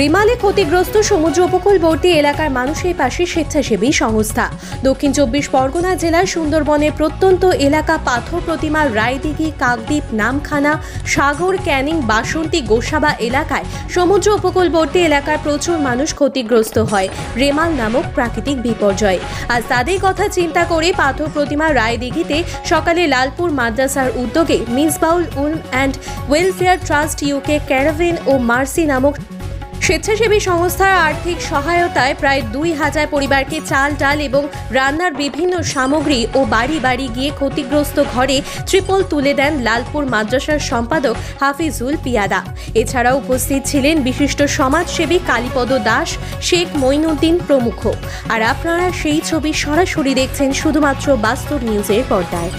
রিমালে ক্ষতিগ্রস্ত সমুদ্র উপকূলবর্তী এলাকার মানুষের পাশে স্বেচ্ছাসেবী সংস্থা। দক্ষিণ 24 পরগনা জেলার সুন্দরবনের প্রত্যন্ত এলাকা পাথর প্রতিমা, রায়দিঘি, কাকদ্বীপ, নামখানা, সাগর, ক্যানিং, বাসন্তী, গোসাবা এলাকায় সমুদ্র উপকূলবর্তী এলাকার প্রচুর মানুষ ক্ষতিগ্রস্ত হয় রেমাল নামক প্রাকৃতিক বিপর্যয়। আজ তাদের কথা চিন্তা করে পাথর প্রতিমা রায়দিঘিতে সকালে লালপুর মাদ্রাসার উদ্যোগে Misbahul Ulum and welfare trust UK caravan ও মার্সি নামক স্বেচ্ছাসেবী সংস্থার আর্থিক সহায়তায় প্রায় 2000 পরিবারকে চাল, ডাল এবং রান্নার বিভিন্ন সামগ্রী ও বাড়ি বাড়ি গিয়ে ক্ষতিগ্রস্ত ঘরে ত্রিপল তুলে দেন লালপুর মাদ্রাসার সম্পাদক হাফিজুল পিয়াদা। এছাড়াও উপস্থিত ছিলেন বিশিষ্ট সমাজসেবী কালীপদ দাস, শেখ মঈনুদ্দিন প্রমুখ। আর আপনারা সেই ছবি সরাসরি দেখছেন শুধুমাত্র বাস্তব নিউজের পর্দায়।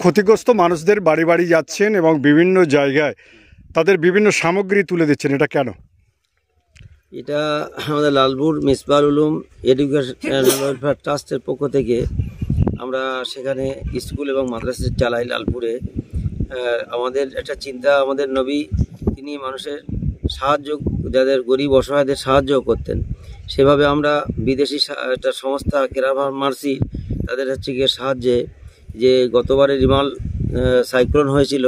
ক্ষতিগ্রস্ত মানুষদের বাড়ি বাড়ি যাচ্ছেন এবং বিভিন্ন জায়গায় তাদের বিভিন্ন সামগ্রী তুলে দিচ্ছেন, এটা কেন? এটা আমাদের লালপুর মিসবাউল উলুম এডুকেশন ওয়েলফেয়ার ট্রাস্টের পক্ষ থেকে আমরা সেখানে স্কুল এবং মাদ্রাসা চালাই লালপুরে। আমাদের একটা চিন্তা, আমাদের নবী তিনি মানুষের সাহায্য, যাদের গরিব অসহায়দের সাহায্য করতেন, সেভাবে আমরা বিদেশি একটা সংস্থা ক্যারাভেন মার্সি তাদের গিয়ে সাহায্যে, যে গতবারে রিমাল সাইক্লোন হয়েছিল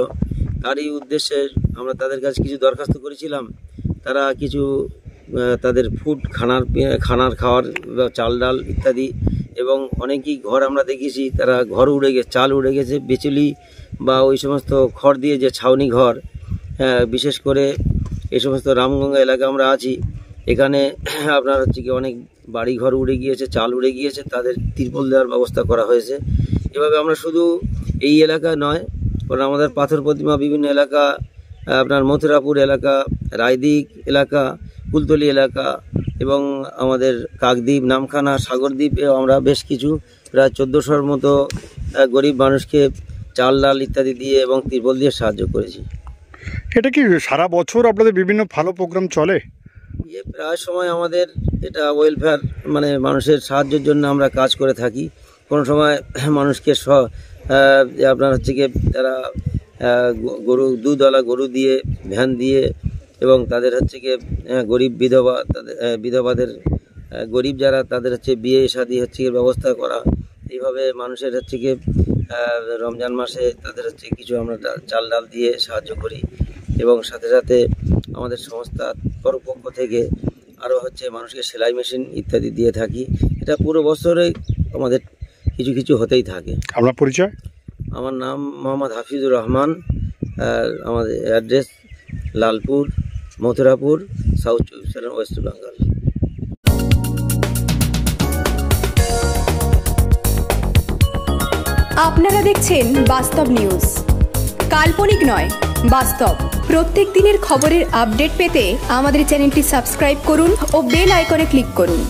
তারই উদ্দেশ্যে আমরা তাদের কাছে কিছু দরখাস্ত করেছিলাম। তারা কিছু তাদের ফুড খানার খাওয়ার, চাল ডাল ইত্যাদি, এবং অনেকই ঘর আমরা দেখেছি তারা ঘর উড়ে গেছে, চাল উড়ে গেছে, বিচুলি বা ওই সমস্ত খড় দিয়ে যে ছাউনি ঘর, বিশেষ করে এই সমস্ত রামগঙ্গা এলাকা আমরা আছি, এখানে আপনার কি অনেক বাড়ি ঘর উড়ে গিয়েছে, চাল উড়ে গিয়েছে, তাদের তিরপল দেওয়ার ব্যবস্থা করা হয়েছে। এভাবে আমরা শুধু এই এলাকা নয়, কারণ আমাদের পাথর প্রতিমা বিভিন্ন এলাকা, আপনার মথুরাপুর এলাকা, রায়দিঘি এলাকা, কুলতলি এলাকা এবং আমাদের কাকদ্বীপ, নামখানা, সাগরদ্বীপে আমরা বেশ কিছু প্রায় 1400-র মতো গরিব মানুষকে চাল ডাল ইত্যাদি দিয়ে এবং তিরপল দিয়ে সাহায্য করেছি। এটা কি সারা বছর আপনাদের বিভিন্ন ভালো প্রোগ্রাম চলে? প্রায় সময় আমাদের এটা ওয়েলফেয়ার, মানে মানুষের সাহায্যের জন্য আমরা কাজ করে থাকি। কোনো সময় মানুষকে আপনার তারা গরু, দুধওয়ালা গরু দিয়ে, ভ্যান দিয়ে, এবং তাদের গরিব বিধবাদের গরিব যারা তাদের বিয়ে শাদী ব্যবস্থা করা। এইভাবে মানুষের রমজান মাসে তাদের কিছু আমরা চাল ডাল দিয়ে সাহায্য করি, এবং সাথে সাথে আমাদের সংস্থার পক্ষ থেকে আরও মানুষকে সেলাই মেশিন ইত্যাদি দিয়ে থাকি। এটা পুরো বছরে আমাদের কিছু কিছু হতেই থাকে। আপনার পরিচয়? আমার নাম মোহাম্মদ হাফিজুর রহমান। আমাদের address Lalpur, Mathurapur, south 24 West Bengal. আপনারা দেখছেন বাস্তব নিউজ, কাল্পনিক নয়, বাস্তব। প্রত্যেক দিনের খবরের আপডেট পেতে আমাদের চ্যানেলটি সাবস্ক্রাইব করুন ও বেল আইকনে ক্লিক করুন।